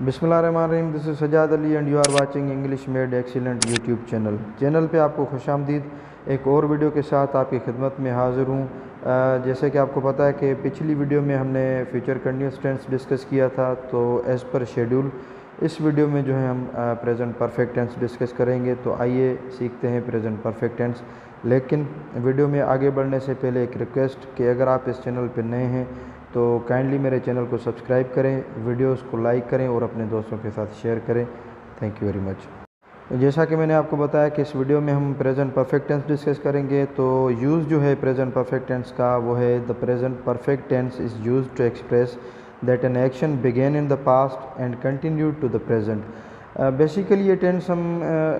बिस्मिल्लाहिर्रहमानिर्रहीम। This is Sajjad Ali and you are watching English made excellent YouTube channel पे आपको खुशामदीद। एक और वीडियो के साथ आपकी खिदमत में हाज़िर हूँ। जैसे कि आपको पता है कि पिछली वीडियो में हमने फ्यूचर कंटिन्यूअस टेंस डिस्कस किया था, तो एज़ पर शेड्यूल इस वीडियो में जो है हम प्रेजेंट परफेक्ट टेंस डिस्कस करेंगे। तो आइए सीखते हैं प्रेजेंट परफेक्ट टेंस। लेकिन वीडियो में आगे बढ़ने से पहले एक रिक्वेस्ट कि अगर आप इस चैनल पर नए हैं तो काइंडली मेरे चैनल को सब्सक्राइब करें, वीडियोस को लाइक करें और अपने दोस्तों के साथ शेयर करें। Thank you very much. जैसा कि मैंने आपको बताया कि इस वीडियो में हम प्रेजेंट परफेक्ट टेंस डिस्कस करेंगे। तो यूज़ जो है प्रेजेंट परफेक्ट टेंस का वो है the present perfect tense is use to express that an action began in the past and continue to the present. Basically ये टेंस हम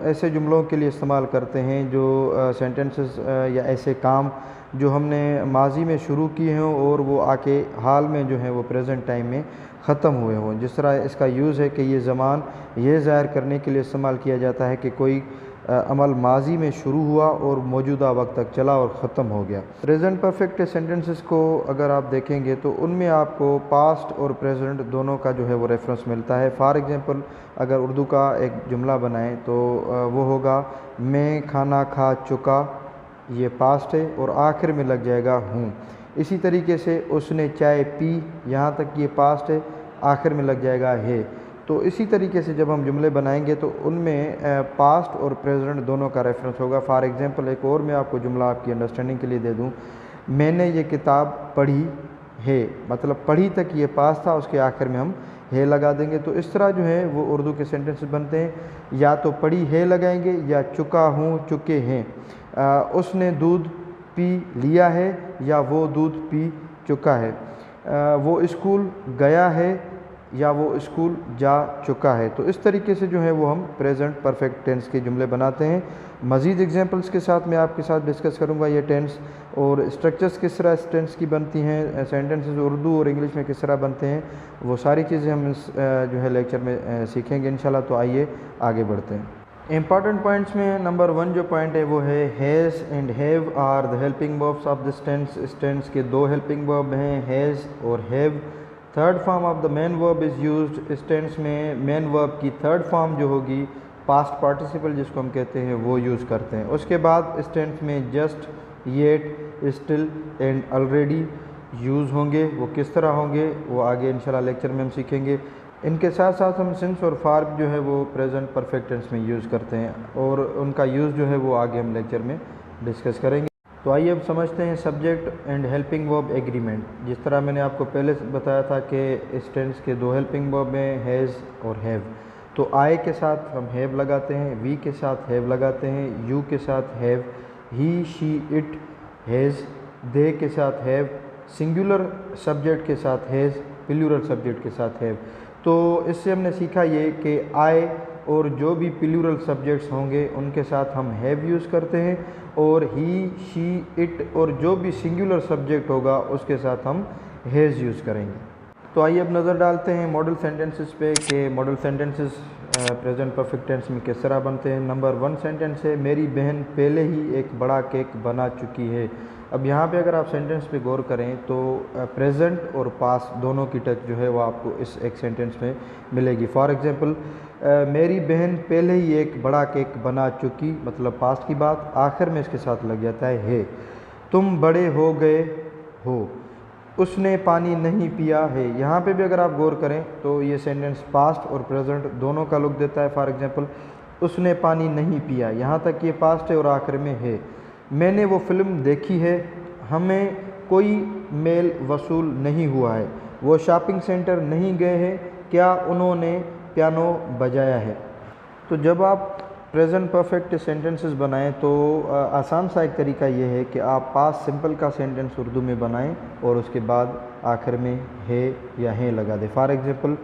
ऐसे जुमलों के लिए इस्तेमाल करते हैं जो सेंटेंसेस या ऐसे काम जो हमने माजी में शुरू किए हों और वो आके हाल में जो है वो प्रेजेंट टाइम में ख़त्म हुए हों। जिस तरह इसका यूज़ है कि ये ज़मान ये ज़ाहिर करने के लिए इस्तेमाल किया जाता है कि कोई अमल माजी में शुरू हुआ और मौजूदा वक्त तक चला और ख़त्म हो गया। प्रेजेंट परफेक्ट सेंटेंसेस को अगर आप देखेंगे तो उनमें आपको पास्ट और प्रेजेंट दोनों का जो है वो रेफरेंस मिलता है। फॉर एग्ज़ाम्पल अगर उर्दू का एक जुमला बनाएं तो वो होगा मैं खाना खा चुका, ये पास्ट है और आखिर में लग जाएगा हूँ। इसी तरीके से उसने चाय पी, यहाँ तक ये पास्ट है, आखिर में लग जाएगा है। तो इसी तरीके से जब हम जुमले बनाएंगे तो उनमें पास्ट और प्रेजेंट दोनों का रेफरेंस होगा। फॉर एग्ज़ाम्पल एक और मैं आपको जुमला आपकी अंडरस्टैंडिंग के लिए दे दूँ, मैंने ये किताब पढ़ी है, मतलब पढ़ी तक ये पास्ट था, उसके आखिर में हम है लगा देंगे। तो इस तरह जो है वो उर्दू के सेंटेंसेस बनते हैं। या तो पढ़ी है लगाएंगे या चुका हूँ चुके हैं। उसने दूध पी लिया है या वो दूध पी चुका है। वो स्कूल गया है या वो स्कूल जा चुका है। तो इस तरीके से जो है वो हम प्रेजेंट परफेक्ट टेंस के जुमले बनाते हैं। मज़ीद एग्जांपल्स के साथ मैं आपके साथ डिस्कस करूंगा ये टेंस और स्ट्रक्चर्स किस तरह इस टेंस की बनती हैं, सेंटेंसेस उर्दू और इंग्लिश में किस तरह बनते हैं, वो सारी चीज़ें हम इस जो है लेक्चर में सीखेंगे इंशाल्लाह। तो आइए आगे बढ़ते हैं। इंपॉर्टेंट पॉइंट्स में नंबर 1 जो पॉइंट है वो है has and have are the helping verbs of this tense. इस टेंस के दो हेल्पिंग वर्ब हैं, हैज़ और have. Third form of the main verb is used. इस टेंस में मेन वर्ब की थर्ड फॉर्म जो होगी पास्ट पार्टिसिपल जिसको हम कहते हैं वो यूज़ करते हैं। उसके बाद इस टेंस में just, yet, still and already use होंगे। वो किस तरह होंगे वो आगे इंशाल्लाह लेक्चर में हम सीखेंगे। इनके साथ साथ हम सिंस और फार जो है वो प्रेजेंट परफेक्ट टेंस में यूज़ करते हैं और उनका यूज़ जो है वो आगे हम लेक्चर में डिस्कस करेंगे। तो आइए अब समझते हैं subject and helping verb agreement. जिस तरह मैंने आपको पहले बताया था कि इस टेंस के दो हेल्पिंग वर्ब हैं, हैज़ और हैव। तो आई के साथ हम हैव लगाते हैं, वी के साथ हैव लगाते हैं, यू के साथ have, he, she, it, has, they के साथ हैव, सिंगुलर सब्जेक्ट के साथ हैज़, प्लूरल सब्जेक्ट के साथ हैव। तो इससे हमने सीखा ये कि आई और जो भी प्लूरल सब्जेक्ट्स होंगे उनके साथ हम हैव यूज़ करते हैं और ही, शी, इट और जो भी सिंगुलर सब्जेक्ट होगा उसके साथ हम हैज़ यूज़ करेंगे। तो आइए अब नज़र डालते हैं मॉडल सेंटेंसेस पे कि model sentences present perfect tense में किस तरह बनते हैं। नंबर 1 सेंटेंस है, मेरी बहन पहले ही एक बड़ा केक बना चुकी है। अब यहाँ पे अगर आप सेंटेंस पे गौर करें तो प्रेजेंट और पास्ट दोनों की टच जो है वो आपको इस एक सेंटेंस में मिलेगी। फॉर एग्जांपल मेरी बहन पहले ही एक बड़ा केक बना चुकी, मतलब पास्ट की बात, आखिर में इसके साथ लग जाता है। तुम बड़े हो गए हो, उसने पानी नहीं पिया है। यहाँ पे भी अगर आप गौर करें तो ये सेंटेंस पास्ट और प्रेजेंट दोनों का लुक देता है। फॉर एग्जांपल उसने पानी नहीं पिया, यहाँ तक ये पास्ट है और आखिर में है। मैंने वो फ़िल्म देखी है, हमें कोई मेल वसूल नहीं हुआ है। वो शॉपिंग सेंटर नहीं गए हैं, क्या उन्होंने पियानो बजाया है। तो जब आप प्रेजेंट परफेक्ट सेंटेंसेस बनाएं तो आसान सा एक तरीका ये है कि आप पास्ट सिंपल का सेंटेंस उर्दू में बनाएं और उसके बाद आखिर में है या हैं लगा दें। फॉर एग्जांपल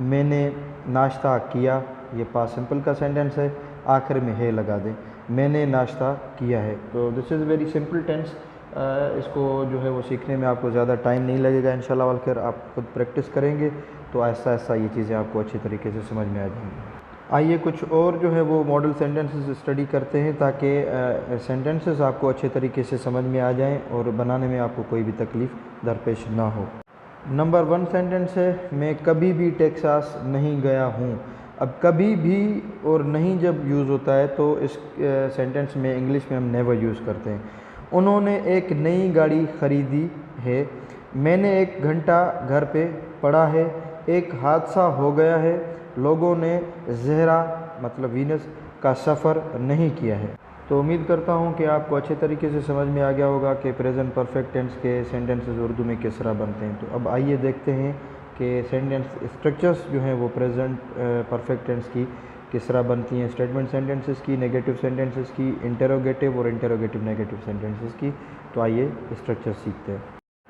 मैंने नाश्ता किया, ये पास्ट सिंपल का सेंटेंस है, आखिर में है लगा दें, मैंने नाश्ता किया है। तो this is very simple tense. इसको जो है वो सीखने में आपको ज़्यादा टाइम नहीं लगेगा इंशाल्लाह, बल्कि आप खुद प्रैक्टिस करेंगे तो आहिस्ता आहिस्ता ये चीज़ें आपको अच्छी तरीके से समझ में आ जाएंगी। आइए कुछ और जो है वो मॉडल सेंटेंसेस स्टडी करते हैं ताकि सेंटेंसेस आपको अच्छे तरीके से समझ में आ जाएं और बनाने में आपको कोई भी तकलीफ़ दरपेश ना हो। नंबर 1 सेंटेंस है, मैं कभी भी टेक्सास नहीं गया हूँ। अब कभी भी और नहीं जब यूज़ होता है तो इस सेंटेंस में इंग्लिश में हम नेवर यूज़ करते हैं। उन्होंने एक नई गाड़ी ख़रीदी है। मैंने 1 घंटा घर पे पड़ा है। एक हादसा हो गया है। लोगों ने ज़हरा मतलब वीनस का सफ़र नहीं किया है। तो उम्मीद करता हूँ कि आपको अच्छे तरीके से समझ में आ गया होगा कि प्रेजेंट परफेक्ट टेंस के सेंटेंसेस उर्दू में किस तरह बनते हैं। तो अब आइए देखते हैं कि सेंटेंस स्ट्रक्चर्स जो हैं वो प्रेजेंट परफेक्ट टेंस की किस तरह बनती हैं, स्टेटमेंट सेंटेंसेस की, नेगेटिव सेंटेंसेस की, इंटरोगेटिव और इंटरोगेटिव नेगेटिव सेंटेंसेस की। तो आइए स्ट्रक्चर सीखते हैं।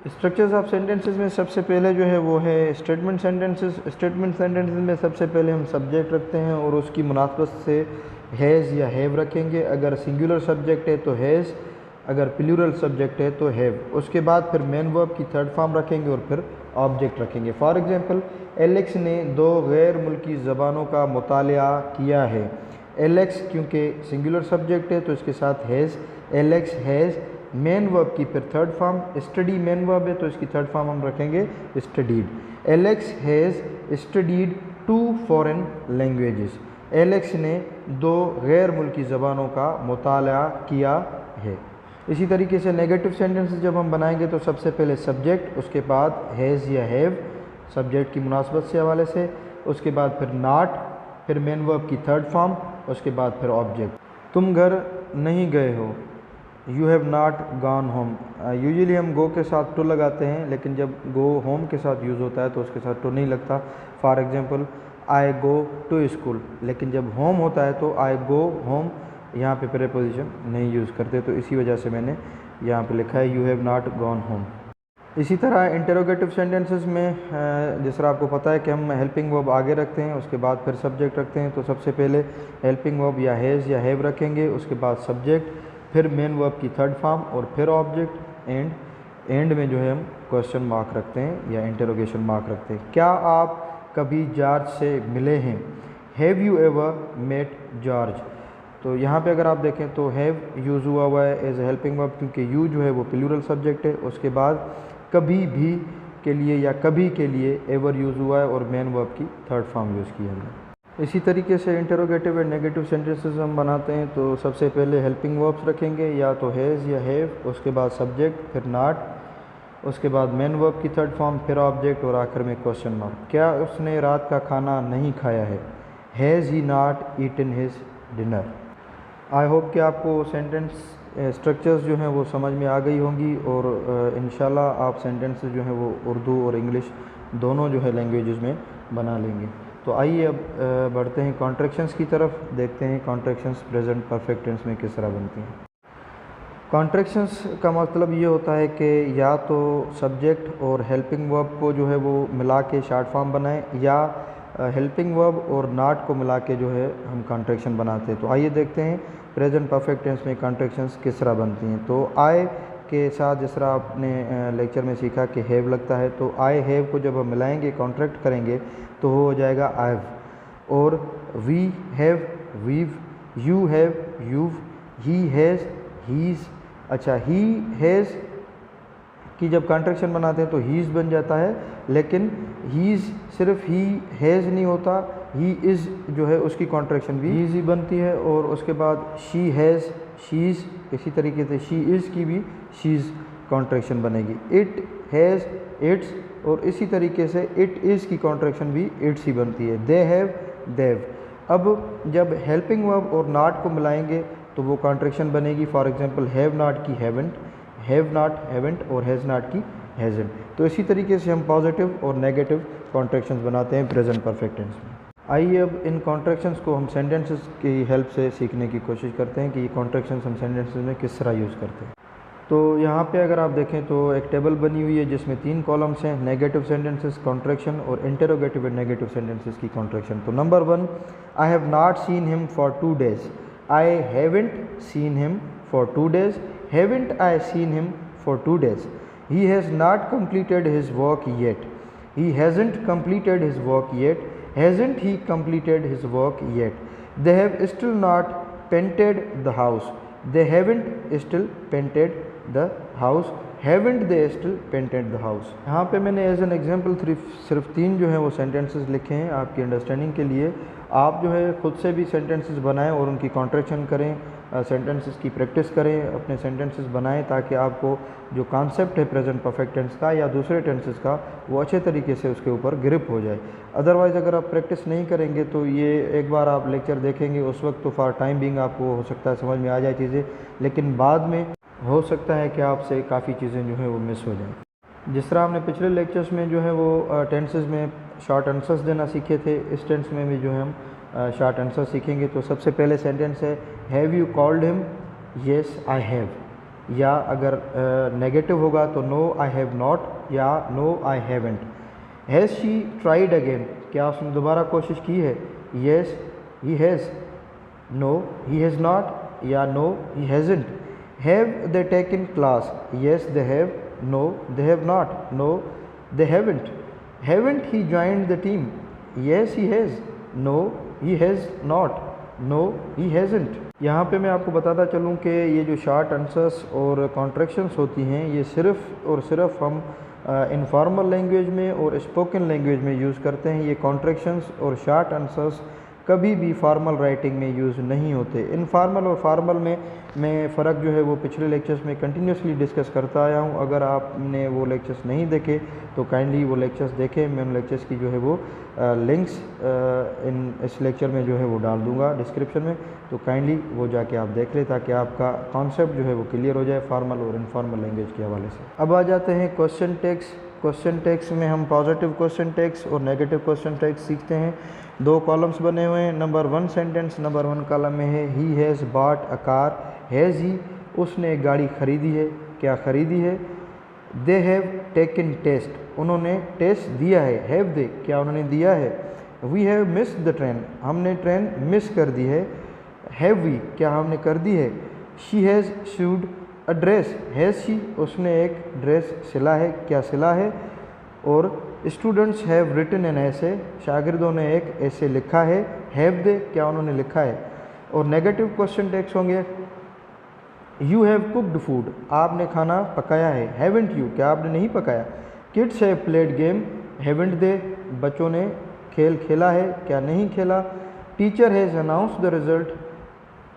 स्ट्रक्चर्स ऑफ सेंटेंसेस में सबसे पहले जो है वो है स्टेटमेंट सेंटेंसेस। स्टेटमेंट सेंटेंसेस में सबसे पहले हम सब्जेक्ट रखते हैं और उसकी मुनासबत से हैज़ या हैव रखेंगे। अगर सिंगुलर सब्जेक्ट है तो हैज़, अगर प्लूरल सब्जेक्ट है तो हैव। उसके बाद फिर मेन वर्ब की थर्ड फॉर्म रखेंगे और फिर ऑब्जेक्ट रखेंगे। फॉर एग्जांपल, एलेक्स ने 2 गैर मुल्की ज़बानों का मुतालिया किया है। एलेक्स क्योंकि सिंगुलर सब्जेक्ट है तो इसके साथ has, Alex has. Main verb की फिर third form, study main verb है तो इसकी थर्ड फॉर्म हम रखेंगे studied. Alex has studied 2 foreign languages. Alex ने 2 गैर मुल्की ज़बानों का मुताला किया है। इसी तरीके से नेगेटिव सेंटेंसेस जब हम बनाएंगे तो सबसे पहले सब्जेक्ट, उसके बाद हैज़ या हैव सब्जेक्ट की मुनासबत से हवाले से, उसके बाद फिर नॉट, फिर मेन वर्ब की थर्ड फॉर्म, उसके बाद फिर ऑब्जेक्ट। तुम घर नहीं गए हो, you have not gone home. Usually हम गो के साथ टू लगाते हैं, लेकिन जब गो होम के साथ यूज़ होता है तो उसके साथ टू नहीं लगता। For example, I go to school, लेकिन जब होम होता है तो आई गो होम, यहाँ पे प्रीपोजिशन नहीं यूज़ करते, तो इसी वजह से मैंने यहाँ पे लिखा है you have not gone home. इसी तरह इंटरोगेटिव सेंटेंसेस में जिस तरह आपको पता है कि हम हेल्पिंग वर्ब आगे रखते हैं, उसके बाद फिर सब्जेक्ट रखते हैं। तो सबसे पहले हेल्पिंग वर्ब या हैज़ या हैव रखेंगे, उसके बाद सब्जेक्ट, फिर मेन वर्ब की थर्ड फॉर्म और फिर ऑब्जेक्ट, एंड में जो है हम क्वेश्चन मार्क रखते हैं या इंटरोगेशन मार्क रखते हैं। क्या आप कभी जॉर्ज से मिले हैं? Have you ever met George? तो यहाँ पे अगर आप देखें तो हैव यूज़ हुआ है एज ए हेल्पिंग वर्ब, क्योंकि यू जो है वो प्लूरल सब्जेक्ट है। उसके बाद कभी भी के लिए या कभी के लिए एवर यूज़ हुआ है और मेन वर्ब की थर्ड फॉर्म यूज़ की है हमने। इसी तरीके से इंटरोगेटिव एंड नेगेटिव सेंटेंसेस हम बनाते हैं। तो सबसे पहले हेल्पिंग वर्ब्स रखेंगे, या तो हैज़ या हैव, उसके बाद सब्जेक्ट, फिर नॉट, उसके बाद मेन वर्ब की थर्ड फॉर्म, फिर ऑब्जेक्ट और आखिर में क्वेश्चन मार्क। क्या उसने रात का खाना नहीं खाया है? Has he not eaten his dinner? I hope कि आपको सेंटेंस स्ट्रक्चर्स जो हैं वो समझ में आ गई होंगी और इंशाल्लाह आप सेंटेंसेस जो हैं वो उर्दू और इंग्लिश दोनों जो है लैंग्वेजेस में बना लेंगे। तो आइए अब बढ़ते हैं कॉन्ट्रैक्शंस की तरफ, देखते हैं कॉन्ट्रैक्शंस प्रेजेंट परफेक्ट टेंस में किस तरह बनती हैं। कॉन्ट्रैक्शंस का मतलब ये होता है कि या तो सब्जेक्ट और हेल्पिंग वर्ब को जो है वो मिला के शॉर्ट फॉर्म बनाएं, या हेल्पिंग वर्ब और नॉट को मिला के जो है हम कॉन्ट्रैक्शन बनाते हैं। तो आइए देखते हैं प्रेजेंट परफेक्ट टेंस में कॉन्ट्रैक्शंस किस तरह बनती हैं। तो आई के साथ जिस तरह आपने लेक्चर में सीखा कि हैव लगता है, तो आई हैव को जब हम मिलाएंगे कॉन्ट्रैक्ट करेंगे तो वो हो जाएगा आईव, और we have we've, you have you've, he has he's. अच्छा, ही हैज़ की जब कॉन्ट्रैक्शन बनाते हैं तो हीज़ बन जाता है, लेकिन हीज़ सिर्फ ही हैज़ नहीं होता, ही इज़ जो है उसकी कॉन्ट्रैक्शन भी हीज़ ही बनती है। और उसके बाद शी हैज़ शीज़, इसी तरीके से शी इज़ की भी शीज़ कॉन्ट्रैक्शन बनेगी। इट हैज़ इट्स, और इसी तरीके से इट इज़ की कॉन्ट्रैक्शन भी इट्स ही बनती है। दे हैव देव। अब जब हेल्पिंग वर्ब और नॉट को मिलाएंगे तो वो कॉन्ट्रैक्शन बनेगी। फॉर एग्जांपल, हैव नॉट की हैवेंट, हैव नॉट हैवेंट, और हैज़ नॉट की हैज़ेंट। तो इसी तरीके से हम पॉजिटिव और नेगेटिव कॉन्ट्रैक्शंस बनाते हैं प्रेजेंट परफेक्ट टेंस में। आइए अब इन कॉन्ट्रैक्शंस को हम सेंटेंसेस की हेल्प से सीखने की कोशिश करते हैं कि ये कॉन्ट्रैक्शंस हम सेंटेंसेस में किस तरह यूज़ करते हैं। तो यहाँ पे अगर आप देखें तो एक टेबल बनी हुई है जिसमें 3 कॉलम्स हैं, नेगेटिव सेंटेंसेस कॉन्ट्रैक्शन और इंटरोगेटिव एंड नेगेटिव सेंटेंसेस की कॉन्ट्रैक्शन। तो number 1, I have not seen him for 2 days। I haven't seen him for 2 days। Haven't I seen him for 2 days। He has not completed his work yet। he hasn't completed his work yet। hasn't he completed his work yet। they have still not painted the house। they haven't still painted the house। Haven't they still painted the house. यहाँ पे मैंने as an example सिर्फ 3 जो हैं वो sentences लिखे हैं आपकी अंडरस्टैंडिंग के लिए। आप जो है ख़ुद से भी सेंटेंसेस बनाएं और उनकी कॉन्ट्रैक्शन करें, सेंटेंसेस की प्रैक्टिस करें, अपने सेंटेंसेस बनाएं ताकि आपको जो कॉन्सेप्ट है प्रेजेंट परफेक्ट टेंस का या दूसरे टेंसेस का वो अच्छे तरीके से उसके ऊपर ग्रिप हो जाए। अदरवाइज़ अगर आप प्रैक्टिस नहीं करेंगे तो ये एक बार आप लेक्चर देखेंगे उस वक्त तो फॉर टाइम बिंग आपको हो सकता है समझ में आ जाए चीज़ें, लेकिन बाद में हो सकता है कि आपसे काफ़ी चीज़ें जो है वो मिस हो जाएं। जिस तरह हमने पिछले लेक्चर्स में जो है वो टेंसेस में शॉर्ट आंसर्स देना सीखे थे, इस टेंस में भी जो है हम शॉर्ट आंसर सीखेंगे। तो सबसे पहले सेंटेंस है have you called him, yes I have, या अगर नेगेटिव होगा तो नो आई हैव नॉट या no I haven't. Has she tried again, क्या उसने दोबारा कोशिश की है, yes he has, no he has not या no he hasn't. Have they taken class, yes they have, no they have not, no they haven't. Haven't he joined the team, yes he has, no he has not, no he हैज़ंट। यहाँ पे मैं आपको बताता चलूँ कि ये जो short answers और कॉन्ट्रैक्शंस होती हैं ये सिर्फ़ और सिर्फ हम इनफॉर्मल लैंग्वेज में और स्पोकन लैंग्वेज में यूज़ करते हैं। ये कॉन्ट्रैक्शंस और शॉर्ट आंसर्स कभी भी फॉर्मल राइटिंग में यूज़ नहीं होते। इनफॉर्मल और फॉर्मल में मैं फ़र्क जो है वो पिछले लेक्चर्स में कंटिन्यूसली डिस्कस करता आया हूँ। अगर आपने वो लेक्चर्स नहीं देखे तो काइंडली वो लेक्चर्स देखें। मैं उन लेक्चर्स की जो है वो लिंक्स इस लेक्चर में जो है वो डाल दूँगा डिस्क्रिप्शन में, तो काइंडली वो जाके आप देख लें ताकि आपका कॉन्सेप्ट जो है वो क्लियर हो जाए फॉर्मल और इनफॉर्मल लैंग्वेज के हवाले से। अब आ जाते हैं क्वेश्चन टैग्स। क्वेश्चन टैग्स में हम पॉजिटिव क्वेश्चन टैग्स और नेगेटिव क्वेश्चन टैग्स सीखते हैं। 2 कॉलम्स बने हुए हैं। नंबर 1 सेंटेंस नंबर 1 कॉलम में है he has bought a car, has he, उसने एक गाड़ी ख़रीदी है, क्या ख़रीदी है। दे हैव टेकन टेस्ट, उन्होंने टेस्ट दिया है। हैव दे, क्या उन्होंने दिया है। We have missed the train, हमने ट्रेन मिस कर दी है। हैव वी, क्या हमने कर दी है। She has should a dress, has she, उसने एक ड्रेस सिला है, क्या सिला है। और स्टूडेंट्स हैव रिटन एन ऐसे, शागिर्दों ने एक ऐसे लिखा है। हैव दे, क्या उन्होंने लिखा है। और नेगेटिव क्वेश्चन टैग्स होंगे यू हैव कुक्ड फूड, आपने खाना पकाया है। हैवेंट यू, क्या आपने नहीं पकाया। Kids have played game, haven't they, बच्चों ने खेल खेला है, क्या नहीं खेला। Teacher has announce the result,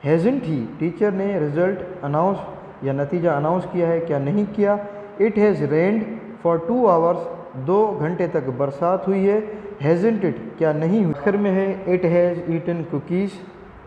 hasn't he, टीचर ने रिज़ल्ट अनाउंस या नतीजा अनाउंस किया है, क्या नहीं किया। It has rained for 2 hours, 2 घंटे तक बरसात हुई है। हैज़ंट इट, क्या नहीं हुई। आखिर में है इट हैज़ ईटन कुकीज़,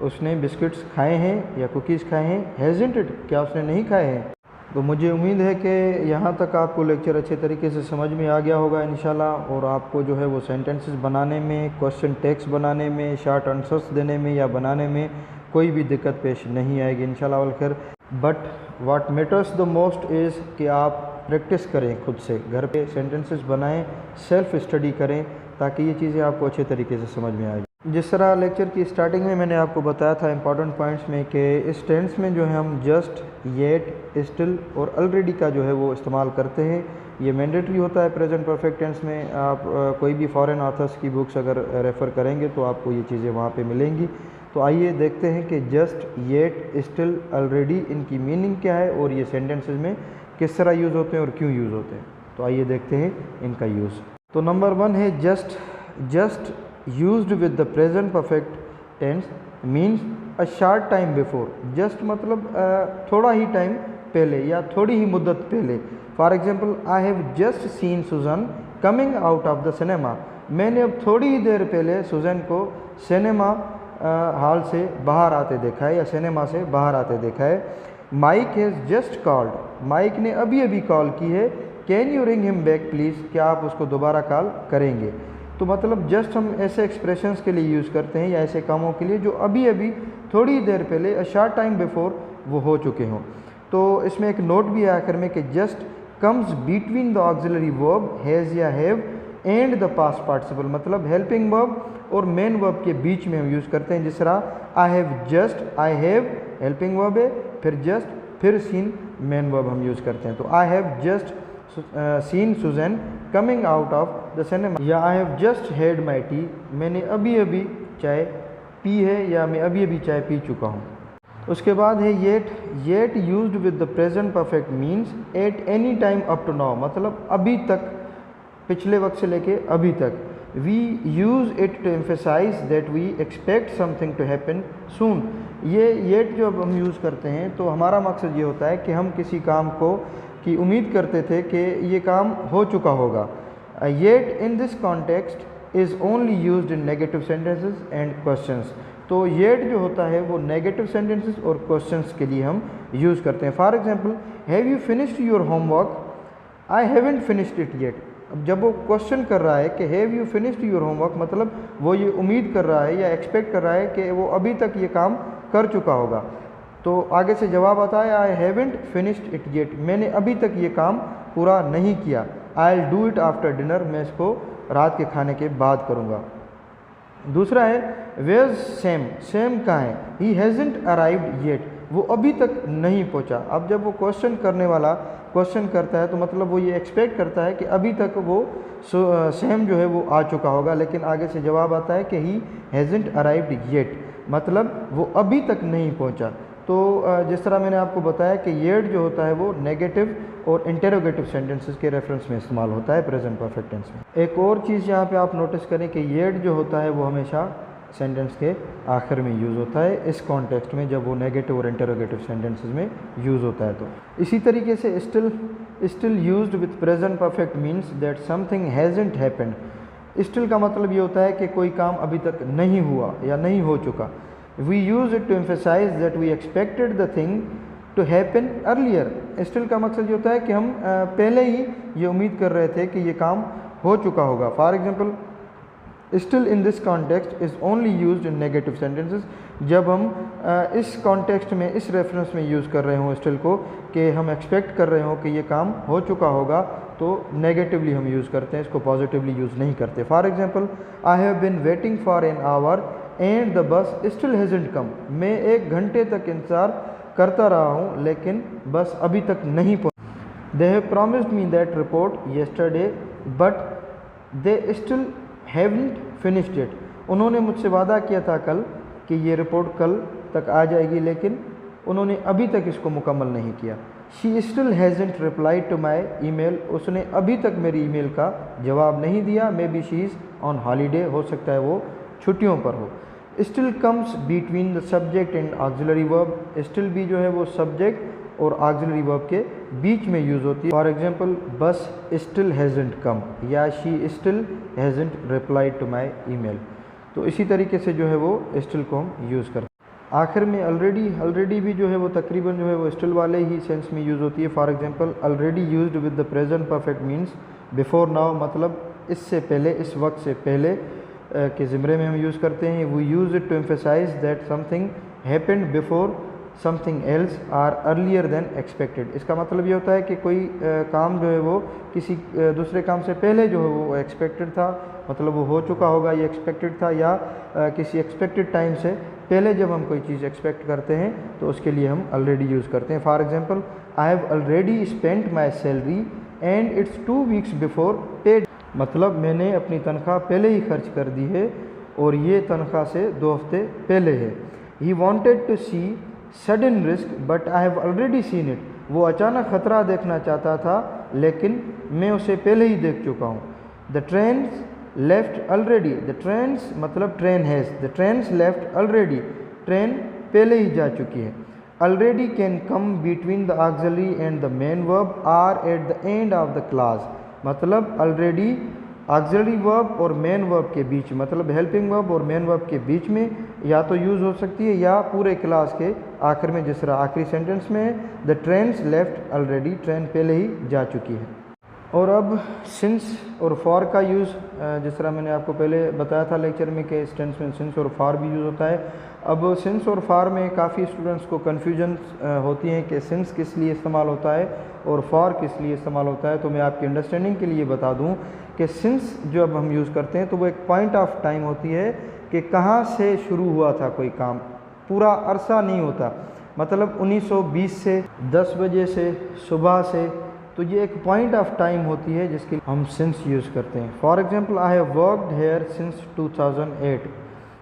उसने बिस्किट्स खाए हैं या कुकीज़ खाए हैं। हैज़ंट इट, क्या उसने नहीं खाए हैं। तो मुझे उम्मीद है कि यहाँ तक आपको लेक्चर अच्छे तरीके से समझ में आ गया होगा इंशाल्लाह, और आपको जो है वो सेंटेंसेस बनाने में, क्वेश्चन टैग्स बनाने में, शॉर्ट आंसर्स देने में या बनाने में कोई भी दिक्कत पेश नहीं आएगी इंशाल्लाह वल खैर। But what matters the most is कि आप प्रैक्टिस करें, खुद से घर पे सेंटेंसेस बनाएं, सेल्फ स्टडी करें ताकि ये चीज़ें आपको अच्छे तरीके से समझ में आएगी। जिस तरह लेक्चर की स्टार्टिंग में मैंने आपको बताया था इंपॉर्टेंट पॉइंट्स में कि इस टेंस में जो है हम जस्ट, येट, स्टिल और ऑलरेडी का जो है वो इस्तेमाल करते हैं। ये मैंडेटरी होता है प्रेजेंट परफेक्ट टेंस में। आप कोई भी फॉरेन ऑथर्स की बुक्स अगर रेफ़र करेंगे तो आपको ये चीज़ें वहाँ पे मिलेंगी। तो आइए देखते हैं कि जस्ट, येट, स्टिल, ऑलरेडी इनकी मीनिंग क्या है और ये सेंटेंसेस में किस तरह यूज़ होते हैं और क्यों यूज़ होते हैं। तो आइए देखते हैं इनका यूज़। तो नंबर 1 है just. Just used with the present perfect tense means a short time before. Just मतलब थोड़ा ही टाइम पहले या थोड़ी ही मुद्दत पहले। For example I have just seen Susan coming out of the cinema, मैंने अब थोड़ी ही देर पहले सुजन को सिनेमा हॉल से बाहर आते देखा है या सिनेमा से बाहर आते देखा है। Mike has just called, Mike ने अभी अभी कॉल की है। Can you ring him back please, क्या आप उसको दोबारा कॉल करेंगे। तो मतलब जस्ट हम ऐसे एक्सप्रेशंस के लिए यूज़ करते हैं या ऐसे कामों के लिए जो अभी अभी थोड़ी देर पहले अ शॉर्ट टाइम बिफोर वो हो चुके हों। तो इसमें एक नोट भी है आखिर में कि just comes between the auxiliary verb has या have and the past participle, मतलब हेल्पिंग वर्ब और मेन वर्ब के बीच में हम यूज़ करते हैं। जिस तरह I have just, I have helping verb है, फिर जस्ट, फिर सीन मेन वर्ब हम यूज़ करते हैं। तो I have just seen Susan coming out of the cinema, या I have just had my tea, मैंने अभी अभी चाय पी है या मैं अभी अभी चाय पी चुका हूँ। उसके बाद है yet. Yet used with the present perfect means at any time up to now, मतलब अभी तक, पिछले वक्त से लेके अभी तक। We use it to emphasise that we expect something to happen soon. ये येट जो अब हम यूज़ करते हैं तो हमारा मकसद ये होता है कि हम किसी काम को की उम्मीद करते थे कि ये काम हो चुका होगा। Yet in this context is only used in negative sentences and questions. तो येट जो होता है वो नेगेटिव सेंटेंसेस और क्वेश्चंस के लिए हम यूज़ करते हैं। For example, have you finished your homework? I haven't finished it yet. अब जब वो क्वेश्चन कर रहा है कि have you finished your homework, मतलब वो ये उम्मीद कर रहा है या एक्सपेक्ट कर रहा है कि वो अभी तक ये काम कर चुका होगा। तो आगे से जवाब आता है I haven't finished it yet, मैंने अभी तक ये काम पूरा नहीं किया। I will do it after dinner, मैं इसको रात के खाने के बाद करूँगा। दूसरा है वेयर सैम, सैम कहाँ है? ही हैज़ंट अराइव्ड येट, वो अभी तक नहीं पहुँचा। अब जब वो क्वेश्चन करने वाला क्वेश्चन करता है तो मतलब वो ये एक्सपेक्ट करता है कि अभी तक वो सैम जो है वो आ चुका होगा, लेकिन आगे से जवाब आता है कि ही हैज़ंट अराइव्ड येट, मतलब वो अभी तक नहीं पहुँचा। तो जिस तरह मैंने आपको बताया कि येट जो होता है वो नेगेटिव और इंटेरोगेटिव सेंटेंसेस के रेफरेंस में इस्तेमाल होता है प्रेजेंट परफेक्ट टेंस में। एक और चीज़ यहाँ पे आप नोटिस करें कि येट जो होता है वो हमेशा सेंटेंस के आखिर में यूज़ होता है, इस कॉन्टेक्स्ट में जब वो नेगेटिव और इंटेरोगेटिव सेंटेंसेस में यूज़ होता है। तो इसी तरीके से still used with present perfect means that something hasn't happened. Still का मतलब ये होता है कि कोई काम अभी तक नहीं हुआ या नहीं हो चुका। We use it to emphasise that we expected the thing to happen earlier. Still का मकसद ये होता है कि हम पहले ही ये उम्मीद कर रहे थे कि ये काम हो चुका होगा। For example, still in this context is only used in negative sentences. जब हम इस कॉन्टेक्स्ट में, इस रेफरेंस में यूज़ कर रहे हों स्टिल को, कि हम एक्सपेक्ट कर रहे हों कि ये काम हो चुका होगा, तो नेगेटिवली हम यूज़ करते हैं, इसको पॉजिटिवली यूज़ नहीं करते। For example, I have been waiting for an hour and the bus still hasn't come. मैं 1 घंटे तक इंतज़ार करता रहा हूँ लेकिन बस अभी तक नहीं पहुँची। They have promised me that report yesterday but they still haven't finished it. उन्होंने मुझसे वादा किया था कल कि ये रिपोर्ट कल तक आ जाएगी, लेकिन उन्होंने अभी तक इसको मुकम्मल नहीं किया। She still hasn't replied to my email. उसने अभी तक मेरी ईमेल का जवाब नहीं दिया। Maybe she is on holiday, हो सकता है वो छुट्टियों पर हो। Still comes between the subject and auxiliary verb. Still भी जो है वो सब्जेक्ट और ऑक्सिलरी वर्ब के बीच में यूज़ होती है। For example, bus still hasn't come या she still hasn't replied to my email. तो इसी तरीके से जो है वो स्टिल को हम यूज़ करते हैं। आखिर में ऑलरेडी भी जो है वो तकरीबन जो है वो स्टिल वाले ही सेंस में यूज़ होती है। For example, already used with the present perfect means before now, मतलब इससे पहले, इस वक्त से पहले के ज़िमरे में हम यूज़ करते हैं। We use it to emphasise that something happened before something else or earlier than expected. इसका मतलब ये होता है कि कोई काम जो है वो किसी दूसरे काम से पहले जो है वो एक्सपेक्टेड था, मतलब वो हो चुका होगा, ये एक्सपेक्टेड था, या किसी एक्सपेक्टेड टाइम से पहले जब हम कोई चीज़ एक्सपेक्ट करते हैं तो उसके लिए हम ऑलरेडी यूज़ करते हैं। For example, I have already spent my salary and it's 2 weeks before paid. मतलब मैंने अपनी तनख्वाह पहले ही खर्च कर दी है और ये तनख्वाह से 2 हफ्ते पहले है। He wanted to see sudden risk but I have already seen it. वो अचानक ख़तरा देखना चाहता था लेकिन मैं उसे पहले ही देख चुका हूँ। The train's left already. The train's मतलब train has, the train's left already, train पहले ही जा चुकी है। Already can come between the auxiliary and the main verb or at the end of the class. मतलब ऑलरेडी ऑक्सिलरी वर्ब और main verb के बीच, मतलब हेल्पिंग वर्ब और मेन वर्ब के बीच में या तो यूज़ हो सकती है या पूरे क्लास के आखिर में, जिस तरह आखिरी सेंटेंस में है, the train's left already, train पहले ही जा चुकी है। और अब सिंस और फॉर का यूज़, जिस तरह मैंने आपको पहले बताया था लेक्चर में कि इस टेंस में सिंस और फॉर भी यूज़ होता है। अब सिंस और फॉर में काफ़ी स्टूडेंट्स को कन्फ्यूजन होती है कि सिंस किस लिए इस्तेमाल होता है और फॉर किस लिए इस्तेमाल होता है। तो मैं आपकी अंडरस्टैंडिंग के लिए बता दूं कि सिंस जो अब हम यूज़ करते हैं तो वो एक पॉइंट ऑफ टाइम होती है कि कहाँ से शुरू हुआ था कोई काम, पूरा अरसा नहीं होता। मतलब 1920 से, 10 बजे से, सुबह से, तो ये एक पॉइंट ऑफ टाइम होती है जिसके लिए हम सिंस यूज़ करते हैं। For example, I have worked here since 2008।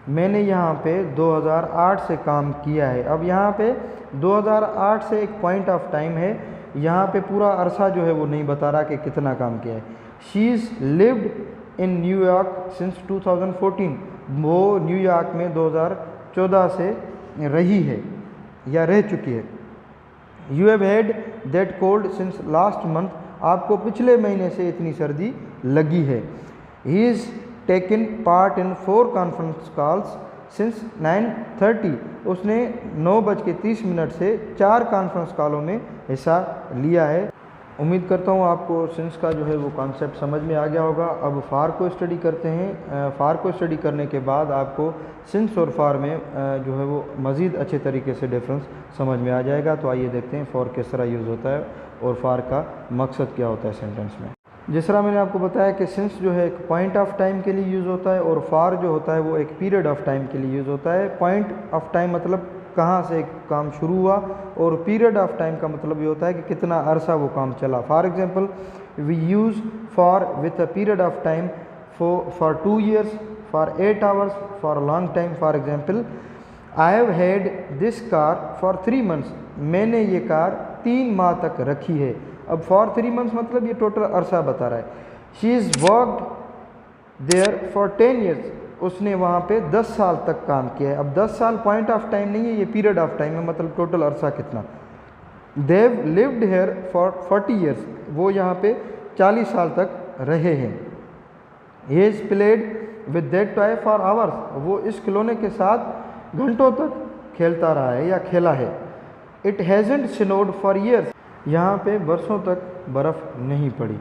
मैंने यहाँ पे 2008 से काम किया है। अब यहाँ पे 2008 से एक पॉइंट ऑफ टाइम है, यहाँ पे पूरा अरसा जो है वो नहीं बता रहा कि कितना काम किया है। She is lived in New York since 2014, वो न्यूयॉर्क में 2014 से रही है या रह चुकी है। You have had that cold since last month, आपको पिछले महीने से इतनी सर्दी लगी है। He is taken part in 4 conference calls since 9:30, उसने 9:30 से 4 कॉन्फ्रेंस कॉलों में हिस्सा लिया है। उम्मीद करता हूँ आपको सिंस का जो है वो कॉन्सेप्ट समझ में आ गया होगा। अब फार को स्टडी करते हैं। फार को स्टडी करने के बाद आपको सिंस और फार में जो है वो मज़ीद अच्छे तरीके से डिफरेंस समझ में आ जाएगा। तो आइए देखते हैं फॉर किस तरह यूज़ होता है और फार का मकसद क्या होता है सेंटेंस में। जिस तरह मैंने आपको बताया कि सिंस जो है एक पॉइंट ऑफ टाइम के लिए यूज़ होता है और फार जो होता है वो एक पीरियड ऑफ टाइम के लिए यूज़ होता है। पॉइंट ऑफ टाइम मतलब कहाँ से काम शुरू हुआ, और पीरियड ऑफ टाइम का मतलब ये होता है कि कितना अरसा वो काम चला। For example we use for with a period of time for 2 years, for 8 hours, for long time. For example I have had this car for 3 months, मैंने ये कार 3 माह तक रखी है। अब फॉर 3 months मतलब ये टोटल अरसा बता रहा है। She is worked there for 10 years, उसने वहाँ पे 10 साल तक काम किया है। अब 10 साल पॉइंट ऑफ टाइम नहीं है, ये पीरियड ऑफ टाइम है, मतलब टोटल अरसा कितना। देव लिव्ड हेयर फॉर 40 years, वो यहाँ पे 40 साल तक रहे हैं। He is played with that toy for hours, वो इस खिलौने के साथ घंटों तक खेलता रहा है या खेला है। इट हैज़न्ट स्नोड फॉर ईयर्स, यहाँ पे बरसों तक बर्फ़ नहीं पड़ी।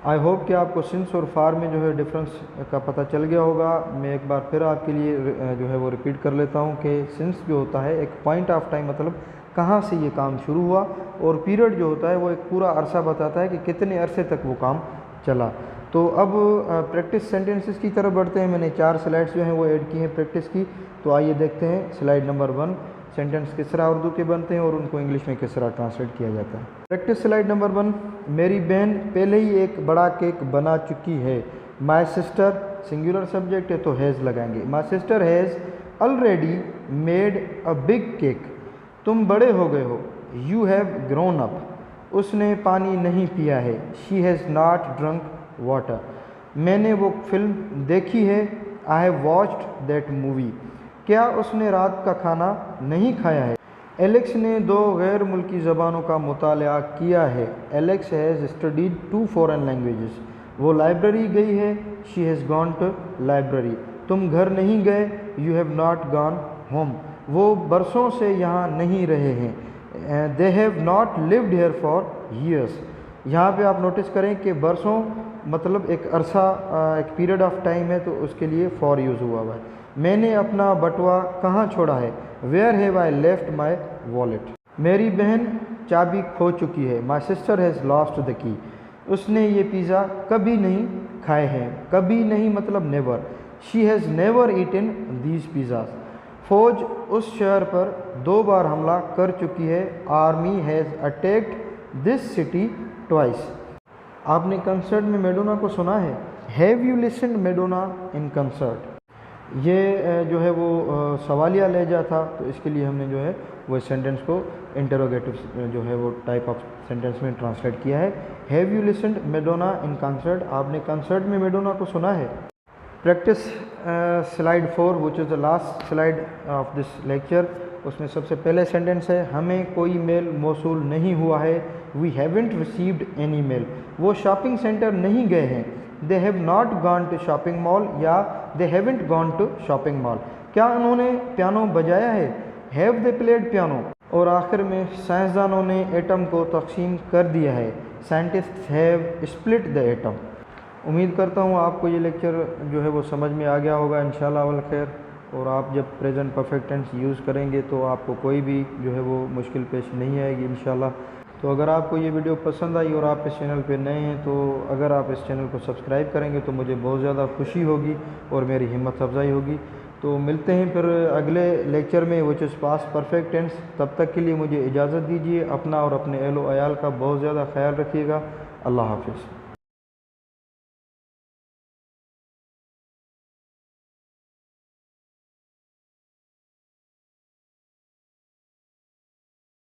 आई होप कि आपको सिंस और फार में जो है डिफरेंस का पता चल गया होगा। मैं एक बार फिर आपके लिए जो है वो रिपीट कर लेता हूँ कि सिंस जो होता है एक पॉइंट ऑफ टाइम मतलब कहाँ से ये काम शुरू हुआ, और पीरियड जो होता है वो एक पूरा अरसा बताता है कि कितने अरसे तक वो काम चला। तो अब प्रैक्टिस सेंटेंसेस की तरफ बढ़ते हैं। मैंने 4 स्लाइड्स जो हैं वो ऐड की हैं प्रैक्टिस की। तो आइए देखते हैं स्लाइड नंबर 1, सेंटेंस किस तरह उर्दू के बनते हैं और उनको इंग्लिश में किस तरह ट्रांसलेट किया जाता है। प्रैक्टिस स्लाइड नंबर 1, मेरी बहन पहले ही एक बड़ा केक बना चुकी है। माई सिस्टर, सिंगुलर सब्जेक्ट है तो हैज़ लगाएंगे। माई sister has already made a big cake, तुम बड़े हो गए हो। यू हैव ग्रोन अप, उसने पानी नहीं पिया है। She has not drunk water, मैंने वो फिल्म देखी है। I have watched that movie, क्या उसने रात का खाना नहीं खाया है। एलेक्स ने 2 गैर मुल्की ज़बानों का मुताला किया है। Alex has studied 2 foreign languages, वो लाइब्रेरी गई है। She has gone to library, तुम घर नहीं गए। You have not gone home, वो बरसों से यहाँ नहीं रहे हैं। They have not lived here for years, यहाँ पे आप नोटिस करें कि बरसों मतलब एक अरसा, एक पीरियड ऑफ टाइम है, तो उसके लिए फॉर यूज़ हुआ हुआ है। मैंने अपना बटुआ कहाँ छोड़ा है। Where have I left my wallet, मेरी बहन चाबी खो चुकी है। My sister has lost the key, उसने ये पिज़्ज़ा कभी नहीं खाए हैं। कभी नहीं मतलब never. She has never eaten these pizzas, फौज उस शहर पर 2 बार हमला कर चुकी है। Army has attacked this city twice, आपने कंसर्ट में मैडोना को सुना है। Have you listened Madonna in concert, ये जो है वो सवालिया लहजा था, तो इसके लिए हमने जो है वो सेंटेंस को इंटरोगेटिव जो है वो टाइप ऑफ सेंटेंस में ट्रांसलेट किया है। Have you listened Madonna in concert, आपने कंसर्ट में मैडोना को सुना है। Practice slide 4 which is the last slide of this lecture, उसमें सबसे पहले सेंटेंस है हमें कोई मेल मौसूल नहीं हुआ है। We haven't received any mail, वो शॉपिंग सेंटर नहीं गए हैं। They have not gone to shopping mall, या they haven't gone to shopping mall, क्या उन्होंने पियानो बजाया है। हैव दे प्लेड पियानो, और आखिर में साइंसदानों ने एटम को तकसीम कर दिया है। Scientist have split the atom. उम्मीद करता हूँ आपको ये लेक्चर जो है वो समझ में आ गया होगा इंशाल्लाह वल खैर, और आप जब प्रेजेंट परफेक्ट टेंस यूज़ करेंगे तो आपको कोई भी जो है वो मुश्किल पेश नहीं आएगी इंशाल्लाह। तो अगर आपको ये वीडियो पसंद आई और आप इस चैनल पे नए हैं, तो अगर आप इस चैनल को सब्सक्राइब करेंगे तो मुझे बहुत ज़्यादा खुशी होगी और मेरी हिम्मत अफजाई होगी। तो मिलते हैं फिर अगले लेक्चर में which is past perfect tense. तब तक के लिए मुझे इजाज़त दीजिए। अपना और अपने अहलो अयाल का बहुत ज़्यादा ख्याल रखिएगा। अल्लाह हाफिज़।